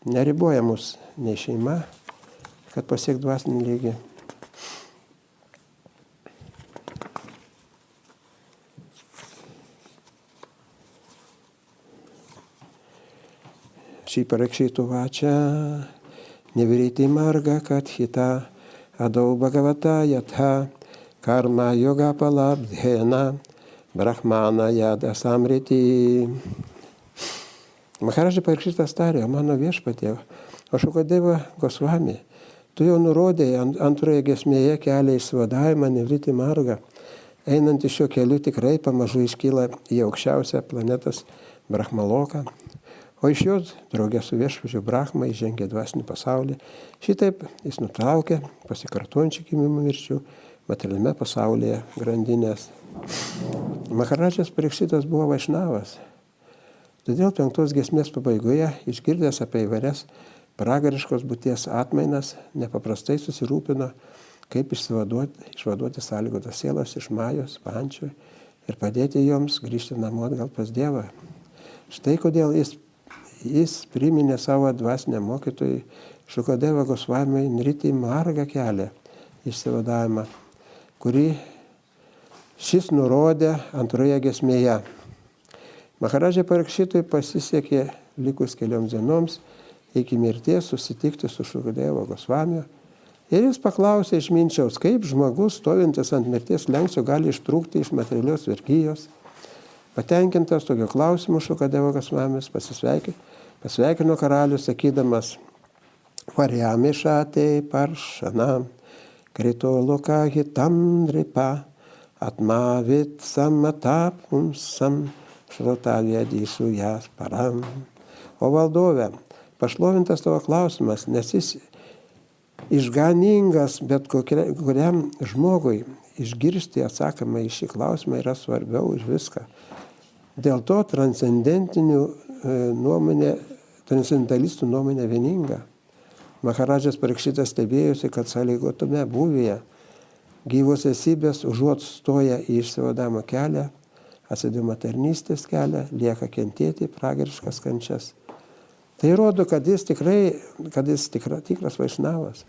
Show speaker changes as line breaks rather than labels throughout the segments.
neriboja mus nei šeima, kad pasiek dvasinį lygį. Šį parakšytų vačią, neviryti marga kathita, adau bhagavata yatha, karma yoga palabdhena, brahmana yada samriti. Maharaja Parikšitas tarė, mano viešpatie, Šukadeva Gosvami, tu jau nurodėjai antroje giesmėje kelią išsivadavimą neviryti marga. Einant iš šio keliu tikrai pamažu iškyla į aukščiausią planetos Brahmaloką. O iš jos, draugė su viešpačiu Brahma, įžengė dvasinį pasaulį. Šitaip jis nutraukė pasikartojančių gimimų mirčių materialiame pasaulyje grandinės. Maharajas Parikšitas buvo vaišnavas. Todėl 5 giesmės pabaigoje, išgirdęs apie įvairias pragariškos būties atmainas, nepaprastai susirūpino, kaip išvaduoti sąlygotas sielas iš Majos, pančių ir padėti joms grįžti namo atgal pas Dievą. Štai kodėl jis priminė savo dvasiniam mokytojui Šukadeva Gosvamiui Nriti margą kelią išsivadavimą, kurį šis nurodė antroje giesmėje. Maharaja Parikšitui pasisekė likus kelioms dienoms iki mirties susitikti su Šukadeva Gosvamiu ir jis paklausė išminčiaus, kaip žmogus stovintis ant mirties slenksčio gali ištrūkti iš materialios vergyjos. Patenkintas tokio klausimu Šukadeva Gosvamis pasveikino karalių sakydamas Variami šatei paršanam, krito loka hitam dripa, atmavit samatapum sam, šrotavėdyšų jas param. O valdove, pašlovintas tavo klausimas, nes jis išganingas, bet kuriam žmogui išgirsti atsakymą į šį klausimą yra svarbiau už viską. Dėl to transcendentalistų nuomonė vieninga. Maharajas Parikšitas stebėjosi, kad sąlygotume būvyje gyvos esybės užuot stoja į išsivadavimo kelią, atsidavimo tarnystės kelią, lieka kentėti pragariškas kančias. Tai rodo, kad jis tikras vaišnavas.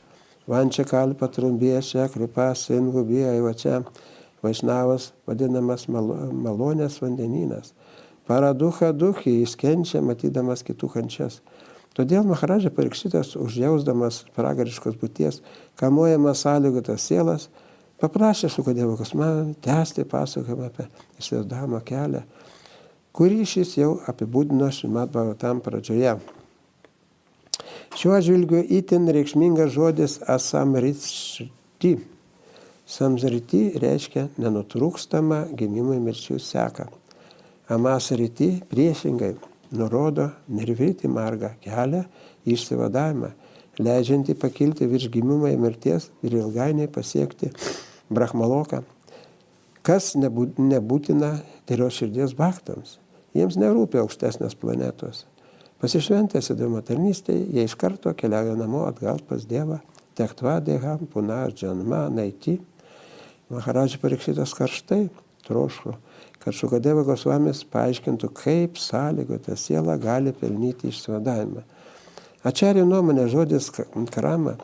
Vančia kalpa trumbiešia, kripa singubija, va čia vaišnavas vadinamas malonės vandenynas. Paraducha duchi, jis kenčia matydamas kitų kančias. Todėl Maharaja Parikšitas, užjausdamas pragariškos būties, kamuojamas sąlygotas sielas, paprašė Šukadeva Gosvamį tęsti pasakojimą apie išsivadavimo kelią, kurį šis jau apibūdino Šrimad Bhagavatam pradžioje. Šiuo atžvilgiu itin reikšmingas žodis asamriti. Samsriti reiškia nenutrūkstamą gimimų ir mirčių seką. Amasriti priešingai nurodo nirviti margą kelią į išsivadavimą, leidžiantį pakilti virš gimimo ir mirties ir ilgainiui pasiekti Brahmaloką. Kas nebūtina tyrios širdies bhaktams. Jiems nerūpi aukštesnės planetos. Pasišventę atsidavimo tarnystėje, jie iš karto keliauja namo atgal pas Dievą. Tektva deham punar džanma naiti. Maharaja Parikšitas karštai troško, kad Šukadeva Gosvamis paaiškintų, kaip sąlygota siela gali pelnyti išsivadavimą. Ačarjų nuomonė žodis karama,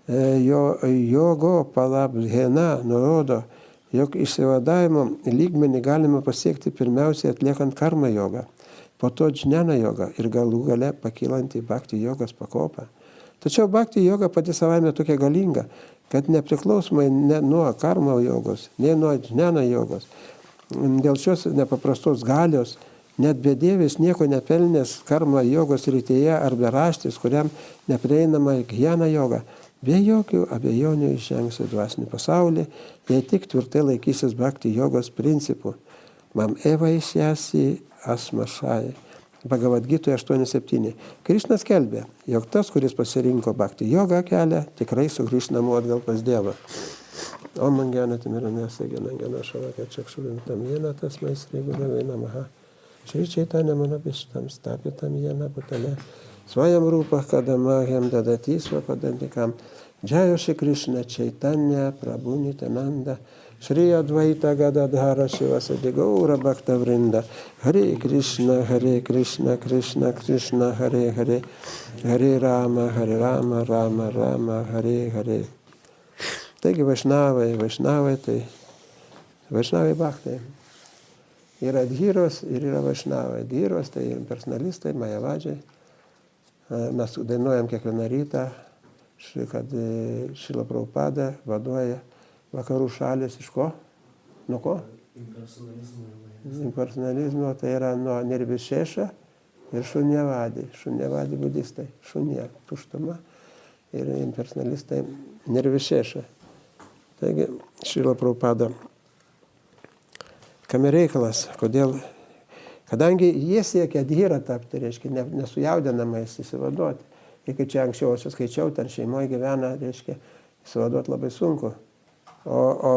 jogo palabdhena nurodo, jog išsivadavimo lygmenį galima pasiekti pirmiausiai atliekant karma jogą, po to džnana jogą ir galų gale pakylant į bhakti jogos pakopą. Tačiau bhakti joga pati savaime tokia galinga, kad nepriklausomai nuo karma jogos, nei nuo džnana jogos, dėl šios nepaprastos galios, net bedievis nieko nepelnės karma jogos rytyje ar beraštis, kuriam neprieinama jnana joga, be jokių abejonių įžengs į dvasinį pasaulį, jei tik tvirtai laikysis bhakti jogos principų. Mam eva išjasi asmašai. Bhagavad Gitoje 8.7. Krišnas skelbė, jog tas, kuris pasirinko bhakti jogą kelią, tikrai sugrįš namo atgal pas Dievą. O man gena timiranėse gena šavakė čakšuvintam jena tasmai srigūnavai namaha. Šričiaitane mano pištam stapitam jena butale. Svajam rūpah kadamahyam dadatysva padantikam. Džajo Šri Krishna Chaitanya Prabhu Nityananda Shri Advaita Gadadhara Shivasati Gaura Bhakta Vrinda. Hare Krishna, Krishna Krishna, Hare Hare. Hare Rama, Rama Rama, Hare Hare. Taigi Vašnavai, tai Vašnavai Bhaktai. Yra dhyros ir yra Vašnavai. Dhyros tai personalistai, majavadžiai. Mes dainuojam kiekvieną rytą, kad Šrila Prabhupada vaduoja vakarų šalis iš ko? Nuo ko? Impersonalizmo, tai yra nuo nirvišeša ir šunyavadi. Šunyavadi budistai. Šunė, tuštuma ir impersonalistai nirvišeša. Taigi, Šrila Prabhupada, kame reikalas, kodėl? Kadangi jie siekia dhyra tapti, reiškia, nesujaudinamais įsivaduoti. Ir kaip čia anksčiau aš skaičiau, ten šeimoje gyvena, reiškia, įsivaduoti labai sunku. O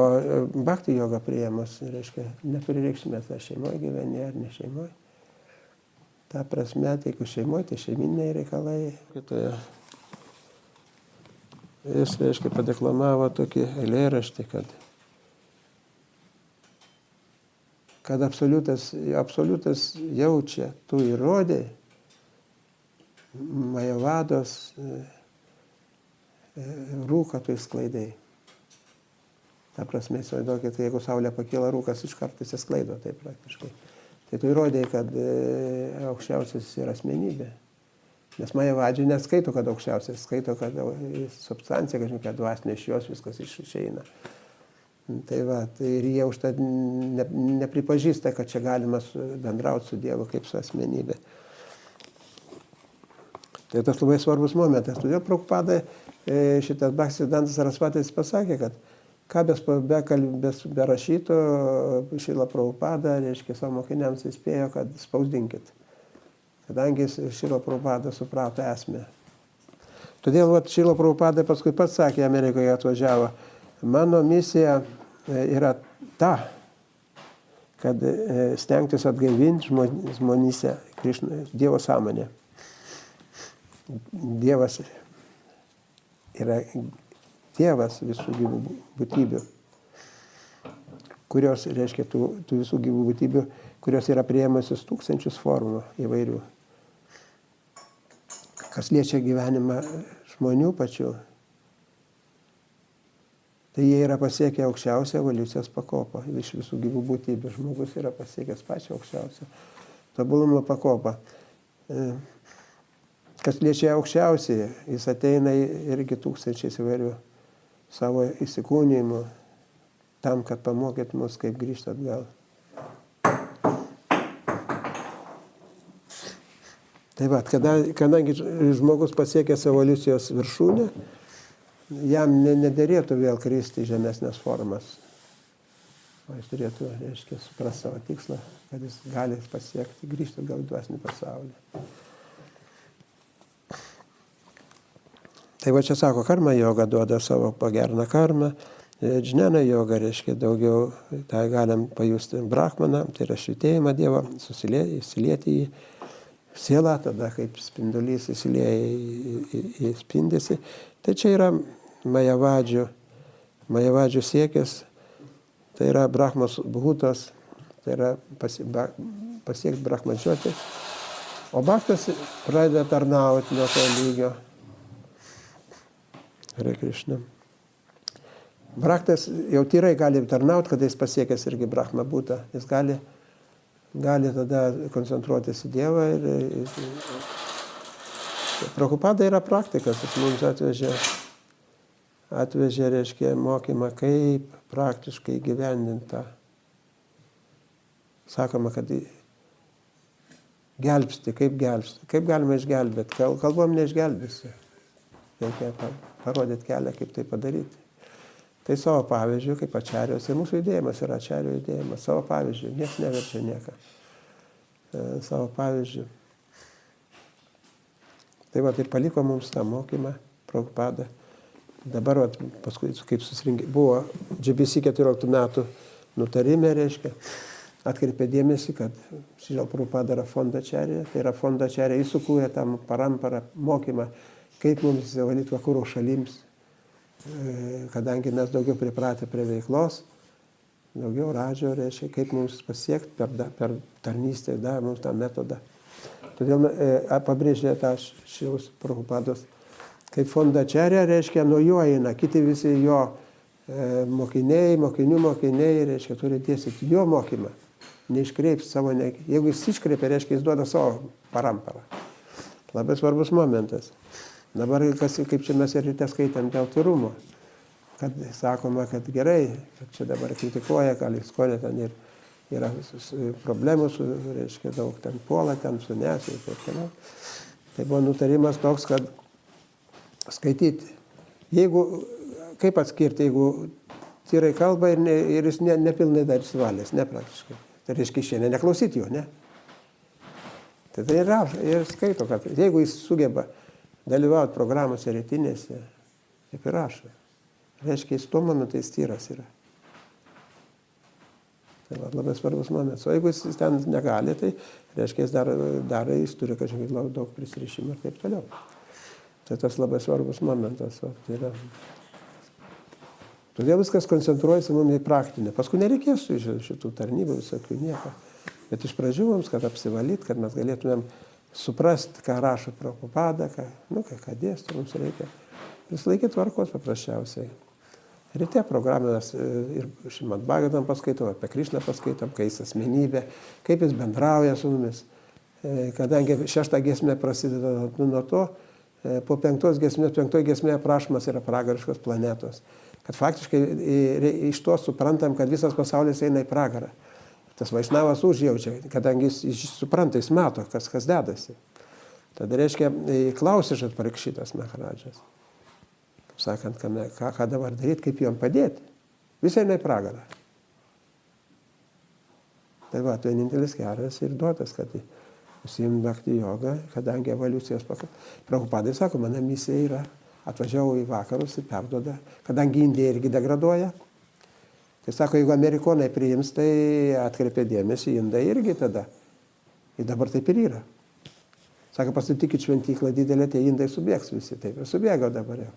bhakti joga priėmus, reiškia, neturi reikšmės, ar šeimoje gyveni, ar ne šeimoje. Ta prasme, tai jeigu šeimoje, tai šeiminiai reikalai. Jis, reiškia, padeklamavo tokį eilėraštį, kad absoliutas jaučia, tu įrodai, majavados rūką tu išsklaidai. Ta prasme, įsivaizduokit, jeigu saulė pakyla, rūkas iš karto įsisklaido, tai praktiškai. Tai tu įrodai, kad aukščiausias yra asmenybė. Nes majavadžiai neskaito, kad aukščiausias, skaito, kad substancija, kažkokia dvasinė iš jos viskas išeina. Tai va, tai ir jie už tą nepripažįsta, kad čia galima bendrauti su Dievu kaip su asmenybė. Tai tas labai svarbus momentas. Todėl Prabhupada šitas Bhaktisiddhanta Sarasvatis pasakė, kad ką be rašyto Šrila Prabhupada, reiškia, savo mokiniams įspėjo, kad spausdinkit. Kadangi Šrila Prabhupada suprato esmę. Todėl Šrila Prabhupada paskui pats sakė, Amerikoje atvažiavo, mano misija yra ta, kad stengtis atgaivinti žmonyse Dievo sąmonę. Dievas yra tėvas visų gyvų būtybių, kurios, reiškia, tų visų gyvų būtybių, kurios yra priėmusios tūkstančius formų įvairių. Kas liečia gyvenimą žmonių pačių, tai jie yra pasiekę aukščiausią evoliucijos pakopą. Iš visų gyvų būtybių žmogus yra pasiekęs pačią aukščiausią tobulumo pakopą. Kas liečia aukščiausiai, jis ateina irgi tūkstančiais įvairių savo įsikūnijimų tam, kad pamokyt mus, kaip grįžti atgal. Tai va, kadangi žmogus pasiekęs evoliucijos viršūnę, jam nederėtų vėl kristi į žemesnės formas. O jis turėtų, reiškia, suprasti savo tikslą, kad jis gali pasiekti, grįžti atgal į dvasinį pasaulį. Tai va čia sako, karma joga duoda savo pagerną karmą, džnana joga, reiškia, daugiau, tai galim pajusti brahmaną, tai yra švitėjimą Dievo, įsilieti į sielą, tada kaip spindulys įsilieja į spindesį. Tai čia yra majavadžių siekis, tai yra brahmos bhutos, tai yra pasiekti brahmadžioti. O bhaktas pradeda tarnauti nuo to lygio. Hare Krishna. Bhaktas jau tyrai gali tarnauti, kada jis pasiekęs irgi brahma bhutą. Jis gali tada koncentruotis į Dievą. Prabhupada yra praktikas, jis mums atvežė, reiškia, mokymą, kaip praktiškai gyvendinta. Sakoma, kad gelbsti, kaip gelbsti. Kaip galima išgelbėti? Kalbom neišgelbėsi. Reikia parodyti kelią, kaip tai padaryti. Tai savo pavyzdžių, kaip ačarijos. Ir mūsų judėjimas yra ačarijų judėjimas. Savo pavyzdžių. Niekas neverčia nieką. Savo pavyzdžių. Tai va, ir paliko mums tą mokymą, Prabhupada. Dabar, paskui, kaip susirinkė, buvo GBC 14 metų nutarime, reiškia, atkreipė dėmesį, kad Šrila Prabhupada yra fondačarė, tai yra fondačarė, jis sukūrė tam paramparą mokymą, kaip mums įsivalyti vakarų šalims, kadangi mes daugiau pripratę prie veiklos, daugiau radžio, reiškia, kaip mums pasiekti per tarnystę, davė mums tą metodą. Todėl pabrėžė tą Šilos Prabhupados, kaip fondačerė, reiškia, nuo jo eina, kiti visi jo mokiniai, reiškia, turi dėstyti jo mokymą, neiškreips savo, jeigu jis iškreipia, reiškia, jis duoda savo paramparą. Labai svarbus momentas. Dabar, kaip čia mes ir ryte skaitėm dėl tyrumo, kad sakoma, kad gerai, kad čia dabar kritikuoja, gal įskonė ten ir yra problemų, reiškia, daug ten puola, ten sunesi ir taip toliau. Tai buvo nutarimas toks, kad skaityti. Jeigu, kaip atskirti, jeigu tyrai kalba ir jis nepilnai dar įsivalęs, nepraktiškai. Tai reiškia, šiandien neklausyti jo, ne? Tai ir skaito, kad jeigu jis sugeba dalyvauti programose rytinėse, kaip ir rašo, reiškia, jis tuo momentu jis tyras yra. Tai labai svarbus momentas. O jeigu jis ten negali, tai reiškia, jis turi kažkokį daug prisirišimų ir taip toliau. Tai tas labai svarbus momentas. Tai yra. Todėl viskas koncentruojasi mums į praktinę. Paskui nereikės šitų tarnybų, visokių nieko. Bet iš pradžių mums, kad apsivalyti, kad mes galėtumėm suprasti, ką rašo Prabhupada, ką dėsto, mums reikia išlaikyti tvarkos paprasčiausiai. Ryte programą mes ir Šrimad Bhagavatam paskaitom, apie Krišną paskaitom, kai jis asmenybė, kaip jis bendrauja su mumis. Kadangi 6 giesmė prasideda nuo to, po 5 giesmė aprašomas yra pragariškos planetos. Kad faktiškai iš to suprantam, kad visas pasaulis eina į pragarą. Tas Vaišnavas užjaučia, kadangi jis supranta, jis mato, kas dedasi. Tada reiškia, klausišat Parikšitas Maharadžas. Kaip sakant, ką dabar daryti, kaip jom padėti. Visai eina į pragarą. Tai va, vienintelis kelias ir duotas, kad užsiimt bhakti jogą, kadangi evoliucijos Prabhupadai sako, mano misija yra, atvažiavau į vakarus ir perduoda, kadangi Indija irgi degraduoja. Tai sako, jeigu amerikonai priims, tai atkreipia dėmesį, indai irgi tada. Ir dabar taip ir yra. Sako, pasitikit šventyklą didelę, tai indai subėgs visi. Taip ir subėgo dabar jau.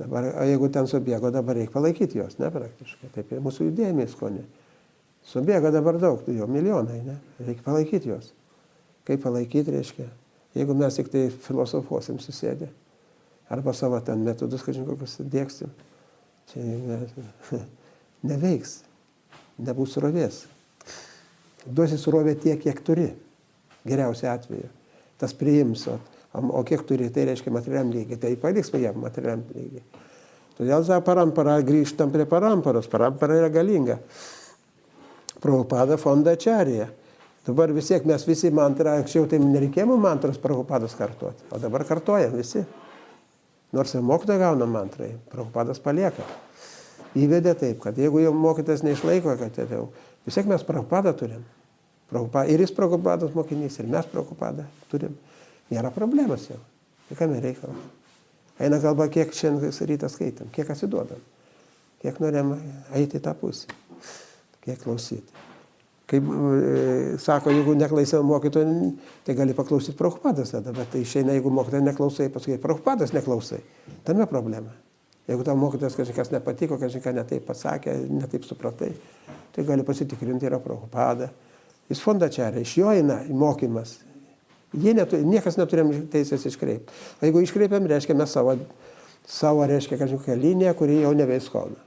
O jeigu ten subėgo, dabar reikia palaikyti juos, ne praktiškai. Taip ir mūsų judėjimai skonė. Subėgo dabar daug, tai jau milijonai, ne? Reikia palaikyti juos. Kaip palaikyti, reiškia? Jeigu mes tik tai filosofuosim susėdę, arba savo ten metodus, kažin kokius dėksim, čia neveiks, nebus srovės. Duosi srovę tiek, kiek turi, geriausiu atveju. Tas priims, o kiek turi, tai reiškia materialiam lygiai. Tai paliks jam materialiam lygiai. Todėl parampara, grįžtam prie paramparos. Parampara yra galinga. Prabhupada fondačarija. Dabar vis tiek mes visi mantrą, anksčiau tai nereikėjo mantros Prabhupados kartuoti, o dabar kartuojam visi. Nors ir mokytoja gauna mantrai, Prabhupadas palieka. Įvedė taip, kad jeigu jau mokytas neišlaiko, kad jau vis tiek mes Prabhupadą turim. Ir jis Prabhupados mokinys, ir mes Prabhupadą turim. Nėra problemos jau. Tai kame reikalas. Eina kalba, kiek šiandien rytą skaitam, kiek atsiduodam, kiek norėjom eiti į tą pusę, kiek klausyti. Kaip sako, jeigu neklausai mokytojo, tai gali paklausyti Prabhupados tada, bet tai išeina, jeigu mokytojo neklausai, paskui Prabhupados neklausai. Tame problema. Jeigu tau mokytojas kažkas nepatiko, kažką netaip pasakė, netaip supratai, tai gali pasitikrinti, yra Prabhupada. Jis fondačarė, iš jo eina mokymas. Niekas neturėm teisės iškreipti. O jeigu iškreipiam, reiškia mes savo reiškia kažkokią liniją, kuri jau nebeiskona.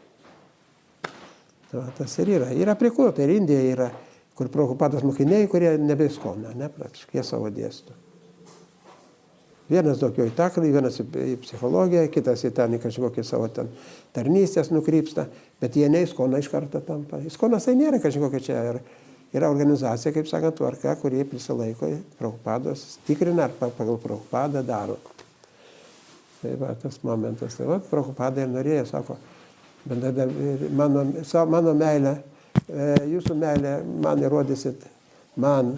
Tas ir yra. Yra prikurta, ir Indija yra, kur Prabhupados mokiniai, kurie nebeiskona, ne, praktiškai, jie savo dėsto. Vienas daugiau į taklį, vienas į psichologiją, kitas į ten kažkokį savo ten tarnystės nukrypsta, bet jie neįskona iš karto tampa. Įskonas tai nėra kažkokia čia. Yra organizacija, kaip sakant, tvarka, kurie prisilaiko Prabhupados, tikrina, ar pagal Prabhupadą daro. Tai va, tas momentas. Tai va, Prabhupada ir norėjo, sako, mano meilę, jūsų meilę man įrodysit, man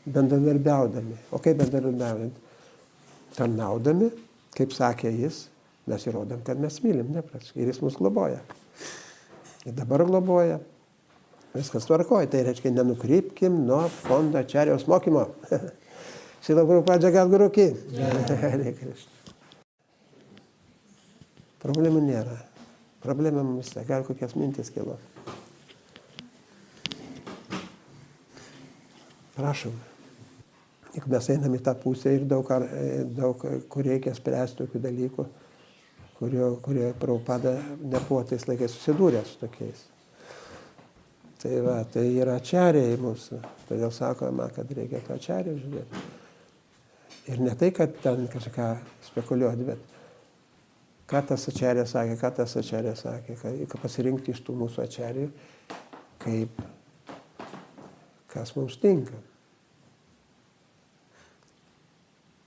bendradarbiaudami. O kaip bendradarbiaudami? Tarnaudami, kaip sakė jis, mes įrodom, kad mes mylim, nepraskai. Ir jis mus globoja. Ir dabar globoja. Viskas tvarkoja, tai reiškia, nenukrypkim nuo fondačarijos mokymo. Šila Prabhupada Jagadguru ki. Problemų nėra. Problemų mums gal kokias mintis kilo. Prašom. Juk mes einam į tą pusę ir daug kur reikia spręsti tokių dalykų, kurie Prabhupada nebuvo tais laikais susidūrę su tokiais. Tai yra ačariai mūsų. Todėl sakoma, kad reikia to ačariai žiūrėti. Ir ne tai, kad ten kažką spekuliuoti, bet ką tas ačarė sakė, kad pasirinkti iš tų mūsų ačarių, kas mums tinka.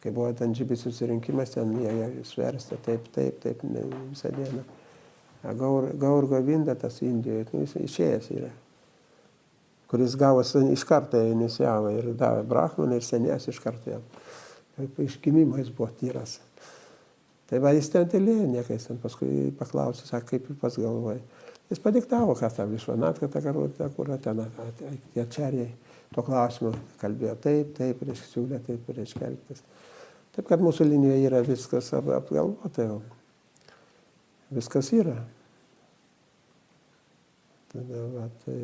Kai buvo ten džibis susirinkimas, ten jie svarstė taip, visą dieną. Gaur Govinda, tas Indijoje, jis išėjęs yra, kuris gavosi iš karto inicijavo ir davė brahmaną ir senės iš karto jam. Iš gimimo jis buvo tyras. Tai va, jis ten tylėjo, niekais ten paskui paklausė, sako, kaip pats galvoja. Jis padiktavo, kas tam Višvanatka, kur ten tie čariai to klausimo kalbėjo taip, reiškia siūlė, taip, reiškia elgtis. Taip, kad mūsų linijoje yra viskas apgalvota jau. Viskas yra. Tada, va, tai...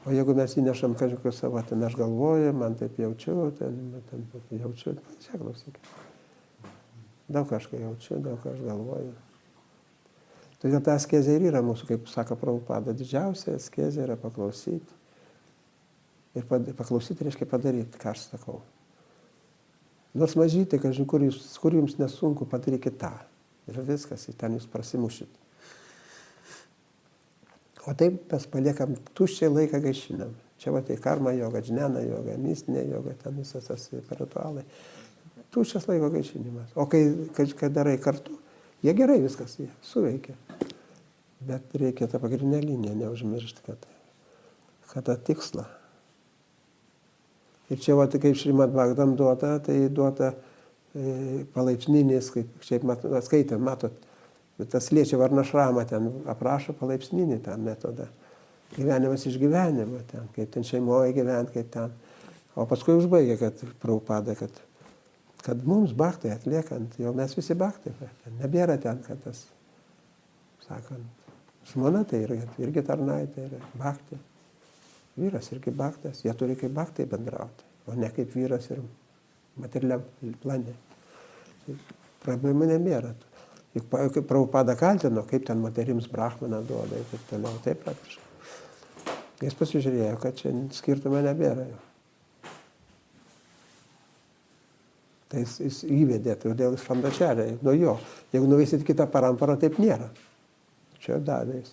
O jeigu mes įnešam kažkokio savo, ten aš galvoju, man taip jaučiu, ten jaučiu, čia klausykit. Daug kažką jaučiu, daug aš galvoju. Todėl ta askezė ir yra mūsų, kaip sako Prabhupada, didžiausia askezė yra paklausyti. Ir paklausyti reiškia padaryti, ką aš sakau. Nors mažytė, kažin, kur jums nesunku, padarykit tą. Ir viskas, ten jūs prasimušit. O taip mes paliekam tuščiai laiką gaišinam. Čia va tai karma joga, džnana joga, mistinė joga, ten visas tas ritualai. Tuščias laiko gaišinimas. O kai darai kartu, jie gerai viskas, jie suveikia. Bet reikia tą pagrindinę liniją neužmiršti, kad tą tikslą. Ir čia, va, kaip Šrimad Bhagavatam duota, tai duota palaipsninis, kaip šiaip skaitant, matot, tas liečia Varnašramą, ten aprašo palaipsninį tą metodą. Gyvenimas iš gyvenimo, ten, kaip ten šeimoje gyventi, kaip ten. O paskui užbaigia, kad Prabhupada, kad mums bhaktai atliekant, jau mes visi bhaktai, nebėra ten, kad tas, sakant, žmona tai irgi tarnaitė, yra bhaktai. Vyras irgi bhaktas, jie turi kaip bhaktai bendrauti, o ne kaip vyras ir materialiam plane. Problemų nebėra. Juk Prabhupada kaltino, kaip ten moterims brahmaną duoda ir taip toliau, taip praktiškai. Jis pasižiūrėjo, kad čia skirtumo nebėra. Tai jis įvedė, todėl jis fandačiarė, nuo jo. Jeigu nuvysit kitą paramparą, taip nėra. Čia davė jis.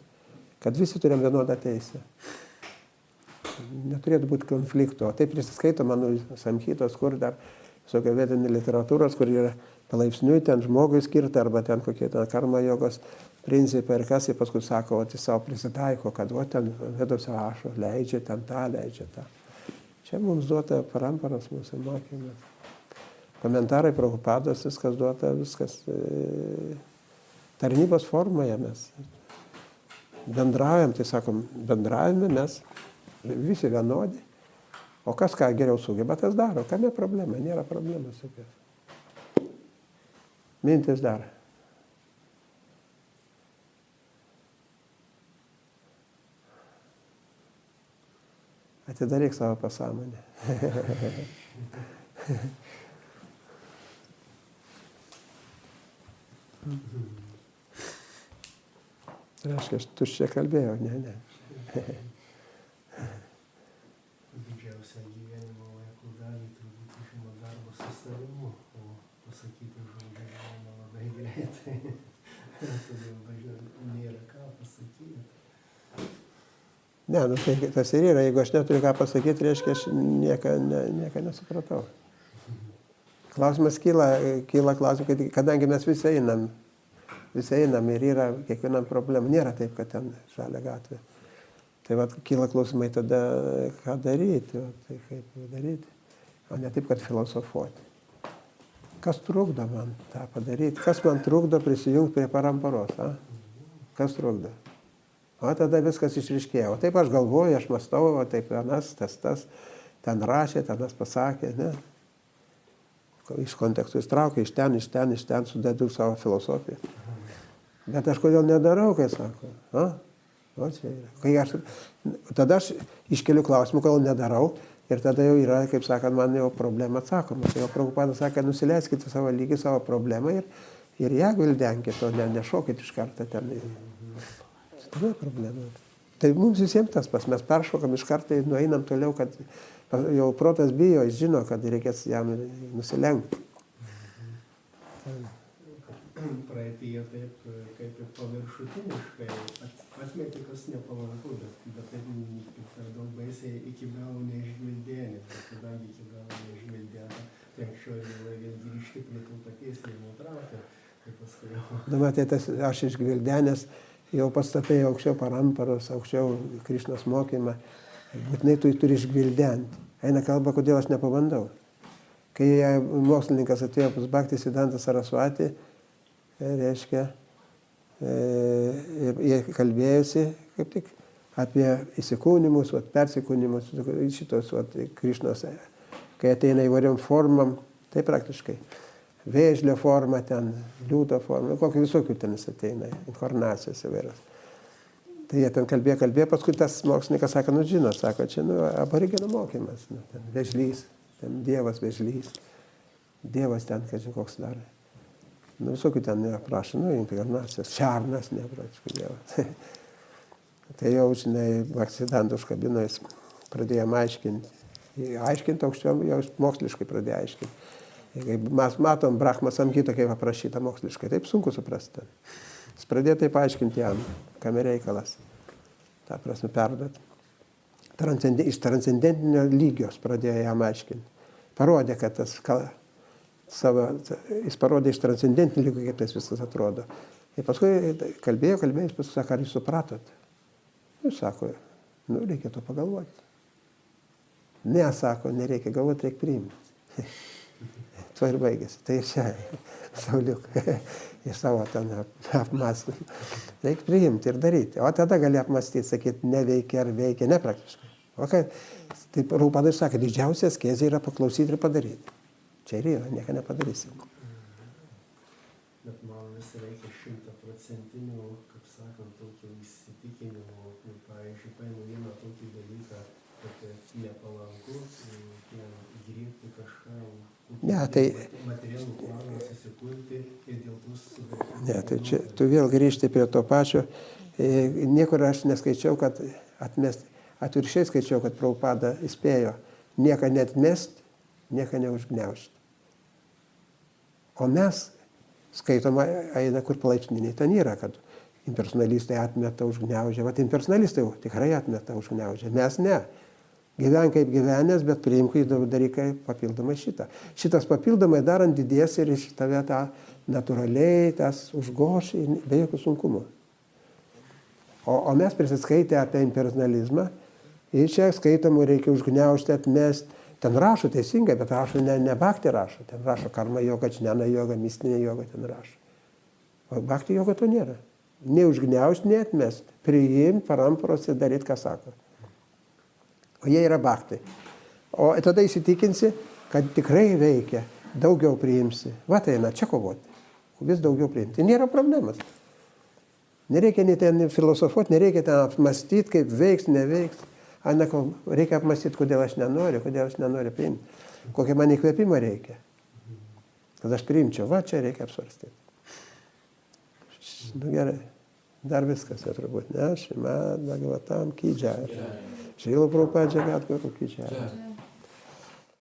Kad visi turėjom vienodą teisę. Neturėtų būti konflikto. Taip prisiskaito mano samhitos, kur dar visokio vedinė literatūros, kur yra palaipsniui ten žmogui skirta, arba ten kokie ten karma jogos principai ir kas, ir paskui sako, o tai savo prisitaiko, kad o ten vedose rašo, leidžia ten tą, leidžia tą. Čia mums duota paramparos mūsų mokymas. Komentarai Prabhupados, viskas duota, viskas tarnybos formoje mes bendraujam, tai sakom, bendravime mes visi vienodi, o kas ką geriau sugeba, tas daro. Kame problema? Nėra problemas jokios. Mintis dar. Atidaryk savo pasąmonę. Reiškia, aš tuščiai kalbėjau, ne.
Didžiausia gyvenimo laiko dalį turbūt užima darbas su savimi, o pasakyti žodžiu galima labai greitai. Todėl nėra ką pasakyti.
Ne, tai tas ir yra. Jeigu aš neturiu ką pasakyti, reiškia, aš nieko nesupratau. Klausimas kyla klausimas, kadangi mes visi einam ir yra kiekvienam problema. Nėra taip, kad ten žalia gatvė. Tai va, kyla klausimai tada, ką daryti, tai kaip daryti, o ne taip, kad filosofuoti. Kas trukdo man tą padaryti? Kas man trukdo prisijungti prie paramparos? A? Kas trukdo? O tada viskas išryškėjo. O taip aš galvoju, aš mąstau, o taip anas, tas, ten rašė, tenas pasakė, ne? Iš kontekstų įstraukia, iš ten sudedu savo filosofiją. Bet aš kodėl nedarau, kai sako? A? O čia yra. Tada aš iškeliu klausimų, kol nedarau. Ir tada jau yra, kaip sakant, man jau problema atsakoma. Tai jau Prabhupada sakė, nusileiskite savo lygį, savo problemą ir ją gvildenkite, o nešokit iš karto ten. Tai problema. Tai mums visiems tas pas, mes peršokam iš karto ir nueinam toliau, kad jau protas bijo, jis žino, kad reikės jam nusilenkti.
Praeityje taip, kaip ir paviršutiniškai atmeti, kas nepalanku, bet taip per daug baisiai iki galo neišgvildeni. Kadangi iki galo neišgvildeni, tai anksčiau ir vėl grįžti prie tų paties ir nutraukti, tai paskui jau.
Matai, tas aš išgvildenęs, jau pastatai aukščiau paramparos, aukščiau Krišnos mokymą, būtinai tu turi išgvildenti. Eina kalba, kodėl aš nepabandau. Kai mokslininkas atėjo pas Bhakti Siddhanta Saraswati, reiškia, jie kalbėjosi kaip tik apie įsikūnimus, persikūnimus, šitos Krišnos, kai ateina įvairiom formom, tai praktiškai vėžlio forma, ten liūto forma, kokių visokių ten jis ateina, inkarnacijos įvairios. Tai jie ten kalbėjo, paskui tas mokslininkas sako, žinot, sako, čia aborigenų mokymas, ten vėžlys, ten dievas vėžlys, dievas ten, kažin koks dar. Visokių ten aprašo, inkarnacijos, šernas, nepraškai dievas. Tai jau, žinai, Bhaktisiddhanta užkabino, jis pradėjo aiškinti. Aiškinti aukščiau, jau moksliškai pradėjo aiškinti. Mes matom Brahma Samhita, kaip aprašyta moksliškai, taip sunku suprasti. Jis pradėjo taip aiškinti jam, kame reikalas. Ta prasme, perduot. Iš transcendentinio lygios pradėjo jam aiškinti. Parodė, kad tas jis parodė iš transcendentinio lygio, kaip tas viskas atrodo. Ir paskui kalbėjo, jis paskui sako, ar jūs supratot? Jis sako, reikėtų pagalvoti. Ne, sako, nereikia galvoti, reikia priimti. Tuo ir baigėsi. Tai čia, Sauliuk, iš savo ten apmąstymą. Reikia priimti ir daryti. O tada gali apmąstyti, sakyti, neveikia ar veikia, nepraktiškai. O kai, tai Prabhupada sakė, didžiausia askezė yra paklausyti ir padaryti. Čia ir yra, nieko nepadarysim.
Bet man vis reikia 100%, kaip sakant, tokio įsitikinimo. Pavyzdžiui, paėmų vieną tokį dalyką, kad nepalanku, griebti kažką, materialų planą susikurti ir dėl tų sudaryti.
Ne, tai čia tu vėl grįžti prie to pačio. Niekur aš neskaičiau, kad atmesti. Atvirkščiai skaičiau, kad Prabhupada įspėjo nieką neatmesti, nieką neužgniaužti. O mes skaitoma eina, kur palaipsniniai ten yra, kad impersonalistai atmeta, užgniaužia. Vat impersonalistai tikrai atmeta, užgniaužia. Mes ne. Gyven kaip gyvenęs, bet priimk į dalykai papildomai šitą. Šitas papildomai darant didės ir iš tave tą natūraliai, tas užgoš be jokių sunkumų. O mes prisiskaitę apie impersonalizmą ir čia skaitomų reikia užgniaužti, atmesti. Ten rašo teisingai, bet rašo ne Bhakti rašo. Ten rašo karma joga, čnana joga, mistinė joga ten rašo. O Bhakti joga to nėra. Neužgniaužti, neatmesti. Priimti, paramparos ir daryti, ką sako. O jie yra Bhakti. O tada įsitikinsi, kad tikrai veikia, daugiau priimsi. Va tai eina, čia kovoti. Vis daugiau priimti. Tai nėra problemas. Nereikia nei ten filosofuoti, nereikia ten apmastyti, kaip veiks, neveiks. Reikia apmastyti, kodėl aš nenoriu priimti. Kokią man įkvėpimą reikia. Kad aš priimčiau, va čia reikia apsvarstyti. Gerai, dar viskas turbūt, ne? Šrimad Bhagavatam ki jai. Šrila Prabhupada Jagadguru ki jai.